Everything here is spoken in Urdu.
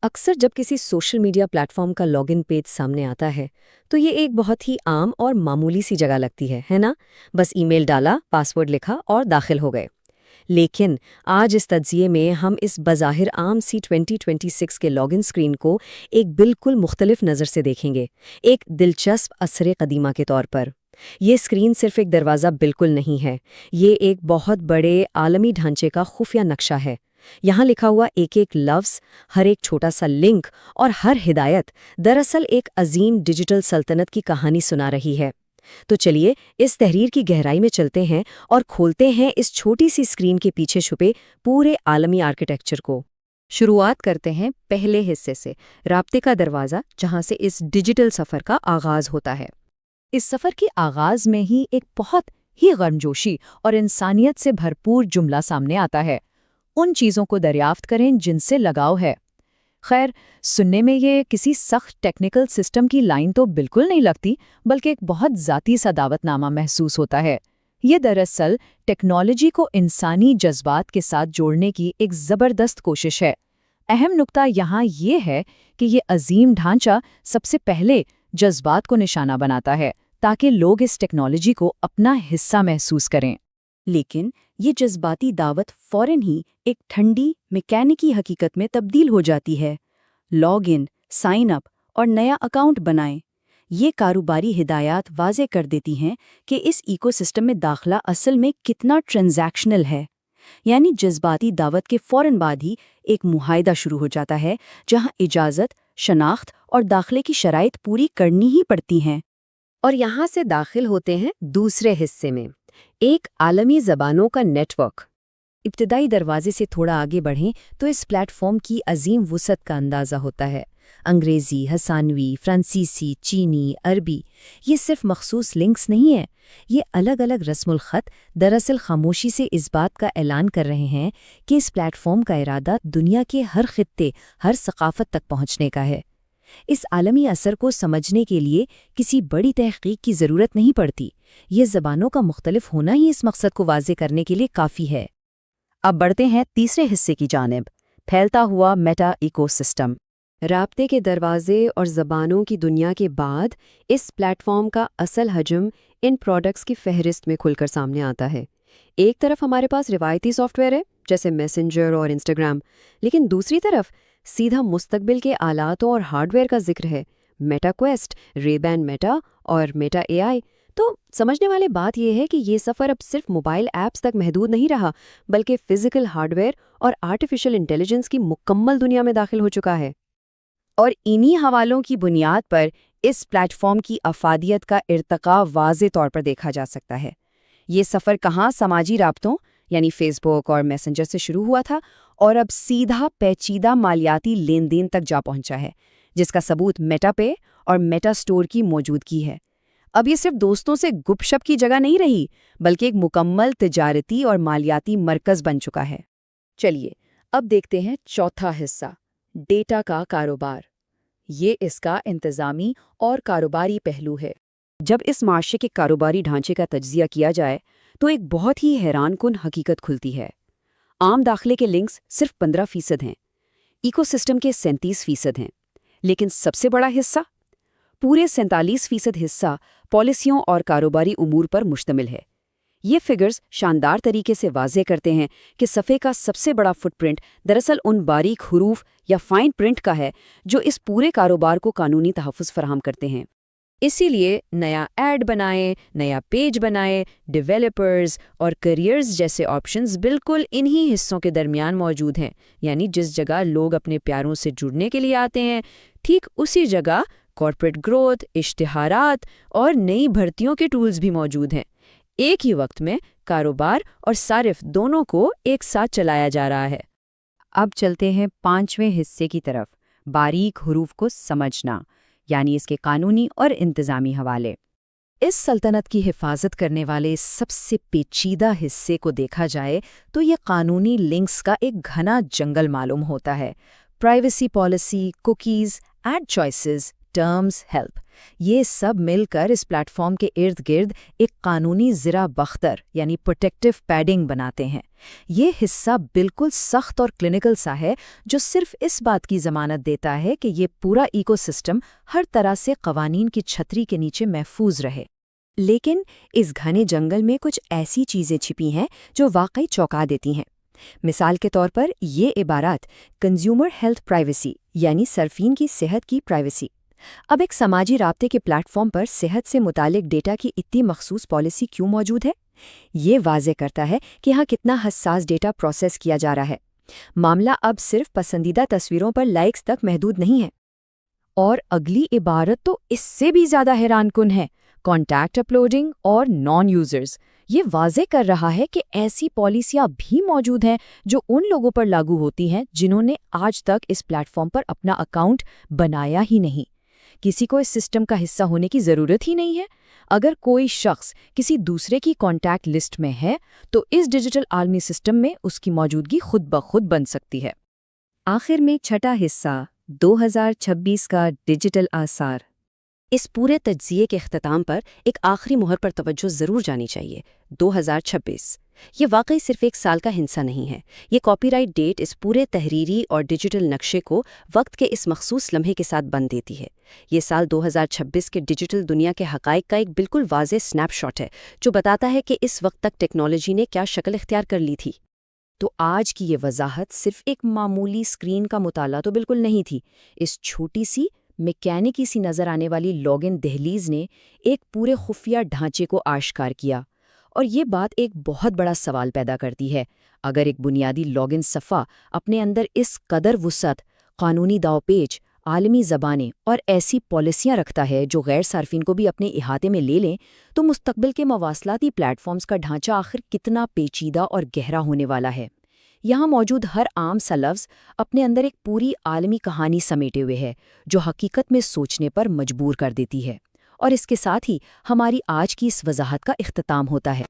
اکثر جب کسی سوشل میڈیا پلیٹ فارم کا لاگ ان پیج سامنے آتا ہے تو یہ ایک بہت ہی عام اور معمولی سی جگہ لگتی ہے نا؟ بس ای میل ڈالا، پاسورڈ لکھا اور داخل ہو گئے۔ لیکن آج اس تجزیے میں ہم اس بظاہر عام سی 2026 کے لاگ ان اسکرین کو ایک بالکل مختلف نظر سے دیکھیں گے، ایک دلچسپ عصر قدیمہ کے طور پر۔ یہ اسکرین صرف ایک دروازہ بالکل نہیں ہے، یہ ایک بہت بڑے عالمی ڈھانچے کا خفیہ نقشہ ہے۔ یہاں لکھا ہوا ایک ایک لفظ، ہر ایک چھوٹا سا لنک اور ہر ہدایت دراصل ایک عظیم ڈیجیٹل سلطنت کی کہانی سنا رہی ہے۔ تو چلیے اس تحریر کی گہرائی میں چلتے ہیں اور کھولتے ہیں اس چھوٹی سی اسکرین کے پیچھے چھپے پورے عالمی آرکیٹیکچر کو۔ شروعات کرتے ہیں پہلے حصے سے، رابطے کا دروازہ، جہاں سے اس ڈیجیٹل سفر کا آغاز ہوتا ہے۔ اس سفر کے آغاز میں ہی ایک بہت ہی گرمجوشی اور انسانیت سے بھرپور جملہ سامنے آتا ہے: ان چیزوں کو دریافت کریں جن سے لگاؤ ہے۔ خیر، سننے میں یہ کسی سخت ٹیکنیکل سسٹم کی لائن تو بالکل نہیں لگتی، بلکہ ایک بہت ذاتی سا دعوت نامہ محسوس ہوتا ہے۔ یہ دراصل ٹیکنالوجی کو انسانی جذبات کے ساتھ جوڑنے کی ایک زبردست کوشش ہے۔ اہم نقطہ یہاں یہ ہے کہ یہ عظیم ڈھانچہ سب سے پہلے جذبات کو نشانہ بناتا ہے، تاکہ لوگ اس ٹیکنالوجی کو اپنا حصہ محسوس کریں۔ لیکن یہ جذباتی دعوت فوراً ہی ایک ٹھنڈی میکینکی حقیقت میں تبدیل ہو جاتی ہے۔ لاگ ان، سائن اپ اور نیا اکاؤنٹ بنائیں، یہ کاروباری ہدایات واضح کر دیتی ہیں کہ اس ایکو سسٹم میں داخلہ اصل میں کتنا ٹرانزیکشنل ہے۔ یعنی جذباتی دعوت کے فوراً بعد ہی ایک معاہدہ شروع ہو جاتا ہے، جہاں اجازت، شناخت اور داخلے کی شرائط پوری کرنی ہی پڑتی ہیں۔ اور یہاں سے داخل ہوتے ہیں دوسرے حصے میں، ایک عالمی زبانوں کا نیٹ ورک۔ ابتدائی دروازے سے تھوڑا آگے بڑھیں تو اس پلیٹ فارم کی عظیم وسعت کا اندازہ ہوتا ہے۔ انگریزی، ہسپانوی، فرانسیسی، چینی، عربی، یہ صرف مخصوص لنکس نہیں ہیں، یہ الگ الگ رسم الخط دراصل خاموشی سے اس بات کا اعلان کر رہے ہیں کہ اس پلیٹ فارم کا ارادہ دنیا کے ہر خطے، ہر ثقافت تک پہنچنے کا ہے۔ اس عالمی اثر کو سمجھنے کے لیے کسی بڑی تحقیق کی ضرورت نہیں پڑتی، یہ زبانوں کا مختلف ہونا ہی اس مقصد کو واضح کرنے کے لیے کافی ہے۔ اب بڑھتے ہیں تیسرے حصے کی جانب، پھیلتا ہوا میٹا ایکو سسٹم۔ رابطے کے دروازے اور زبانوں کی دنیا کے بعد اس پلیٹ فارم کا اصل حجم ان پروڈکٹس کی فہرست میں کھل کر سامنے آتا ہے۔ ایک طرف ہمارے پاس روایتی سافٹ ویئر ہے جیسے میسنجر اور انسٹاگرام، لیکن دوسری طرف سیدھا مستقبل کے آلاتوں اور ہارڈ ویئر کا ذکر ہے: میٹا کویسٹ، رے بین میٹا اور میٹا اے آئی۔ تو سمجھنے والی بات یہ ہے کہ یہ سفر اب صرف موبائل ایپس تک محدود نہیں رہا، بلکہ فزیکل ہارڈ ویئر اور آرٹیفیشل انٹیلیجنس کی مکمل دنیا میں داخل ہو چکا ہے۔ اور انہی حوالوں کی بنیاد پر اس پلیٹ فارم کی افادیت کا ارتقاء واضح طور پر دیکھا جا سکتا ہے۔ یہ سفر کہاں سماجی رابطوں یعنی فیس بک اور میسنجر سے شروع ہوا تھا اور اب سیدھا پیچیدہ مالیاتی لین دین تک جا پہنچا ہے، جس کا ثبوت میٹا پے اور میٹا اسٹور کی موجودگی ہے۔ اب یہ صرف دوستوں سے گپ شپ کی جگہ نہیں رہی، بلکہ ایک مکمل تجارتی اور مالیاتی مرکز بن چکا ہے۔ چلیے اب دیکھتے ہیں چوتھا حصہ، ڈیٹا کا کاروبار۔ یہ اس کا انتظامی اور کاروباری پہلو ہے۔ جب اس معاشرے کے کاروباری ڈھانچے کا تجزیہ کیا جائے تو ایک بہت ہی حیران کن حقیقت کھلتی ہے۔ عام داخلے کے لنکس صرف 15% ہیں، ایکو سسٹم کے 37% ہیں، لیکن سب سے بڑا حصہ، پورے 47% حصہ پالیسیوں اور کاروباری امور پر مشتمل ہے۔ یہ فگرز شاندار طریقے سے واضح کرتے ہیں کہ صفحے کا سب سے بڑا فٹ پرنٹ دراصل ان باریک حروف یا فائن پرنٹ کا ہے جو اس پورے کاروبار کو قانونی تحفظ فراہم کرتے ہیں۔ اسی لیے نیا ایڈ بنائیں، نیا پیج بنائیں، ڈیولپرز اور کیریئرز جیسے آپشنز بالکل انہی حصوں کے درمیان موجود ہیں۔ یعنی جس جگہ لوگ اپنے پیاروں سے جڑنے کے لیے آتے ہیں، ٹھیک اسی جگہ کارپوریٹ گروتھ، اشتہارات اور نئی بھرتیوں کے ٹولز بھی موجود ہیں۔ ایک ہی وقت میں کاروبار اور صارف دونوں کو ایک ساتھ چلایا جا رہا ہے۔ اب چلتے ہیں 5ویں حصے کی طرف، باریک حروف کو سمجھنا، یعنی اس کے قانونی اور انتظامی حوالے۔ اس سلطنت کی حفاظت کرنے والے سب سے پیچیدہ حصے کو دیکھا جائے تو یہ قانونی لنکس کا ایک گھنا جنگل معلوم ہوتا ہے۔ Privacy policy, cookies, ad choices, terms help, یہ سب مل کر اس پلیٹ فارم کے ارد گرد ایک قانونی زرہ بختر یعنی پروٹیکٹیو پیڈنگ بناتے ہیں۔ یہ حصہ بالکل سخت اور کلینکل سا ہے، جو صرف اس بات کی ضمانت دیتا ہے کہ یہ پورا ایکو سسٹم ہر طرح سے قوانین کی چھتری کے نیچے محفوظ رہے۔ لیکن اس گھنے جنگل میں کچھ ایسی چیزیں چھپی ہیں جو واقعی چونکا دیتی ہیں۔ مثال کے طور پر یہ عبارات کنزیومر ہیلتھ پرائیویسی یعنی صارفین کی صحت کی پرائیویسی۔ اب ایک سماجی رابطے کے پلیٹ فارم پر صحت سے متعلق ڈیٹا کی اتنی مخصوص پالیسی کیوں موجود ہے؟ یہ واضح کرتا ہے کہ یہاں کتنا حساس ڈیٹا پروسیس کیا جا رہا ہے۔ معاملہ اب صرف پسندیدہ تصویروں پر لائکس تک محدود نہیں ہے۔ اور اگلی عبارت تو اس سے بھی زیادہ حیران کن ہے، کانٹیکٹ اپلوڈنگ اور نان یوزرز۔ یہ واضح کر رہا ہے کہ ایسی پالیسیاں بھی موجود ہیں جو ان لوگوں پر لاگو ہوتی ہیں جنہوں نے آج تک اس پلیٹ فارم پر اپنا اکاؤنٹ بنایا ہی نہیں۔ کسی کو اس سسٹم کا حصہ ہونے کی ضرورت ہی نہیں ہے۔ اگر کوئی شخص کسی دوسرے کی کانٹیکٹ لسٹ میں ہے تو اس ڈیجیٹل عالمی سسٹم میں اس کی موجودگی خود بخود بن سکتی ہے۔ آخر میں چھٹا حصہ 2026 کا ڈیجیٹل آثار۔ اس پورے تجزیے کے اختتام پر ایک آخری مہر پر توجہ ضرور جانی چاہیے، 2026۔ یہ واقعی صرف ایک سال کا ہندسہ نہیں ہے، یہ کاپی رائٹ ڈیٹ اس پورے تحریری اور ڈیجیٹل نقشے کو وقت کے اس مخصوص لمحے کے ساتھ بند دیتی ہے۔ یہ سال 2026 کے ڈیجیٹل دنیا کے حقائق کا ایک بالکل واضح سنیپ شاٹ ہے، جو بتاتا ہے کہ اس وقت تک ٹیکنالوجی نے کیا شکل اختیار کر لی تھی۔ تو آج کی یہ وضاحت صرف ایک معمولی اسکرین کا مطالعہ تو بالکل نہیں تھی۔ اس چھوٹی سی میکینکی سی نظر آنے والی لاگ ان دہلیز نے ایک پورے خفیہ ڈھانچے کو آشکار کیا، اور یہ بات ایک بہت بڑا سوال پیدا کرتی ہے۔ اگر ایک بنیادی لاگ ان صفحہ اپنے اندر اس قدر وسعت، قانونی داؤ پیچ، عالمی زبانیں اور ایسی پالیسیاں رکھتا ہے جو غیر صارفین کو بھی اپنے احاطے میں لے لیں، تو مستقبل کے مواصلاتی پلیٹ فارمز کا ڈھانچہ آخر کتنا پیچیدہ اور گہرا ہونے والا ہے۔ یہاں موجود ہر عام سا لفظ اپنے اندر ایک پوری عالمی کہانی سمیٹے ہوئے ہے، جو حقیقت میں سوچنے پر مجبور کر دیتی ہے۔ اور اس کے ساتھ ہی ہماری آج کی اس وضاحت کا اختتام ہوتا ہے۔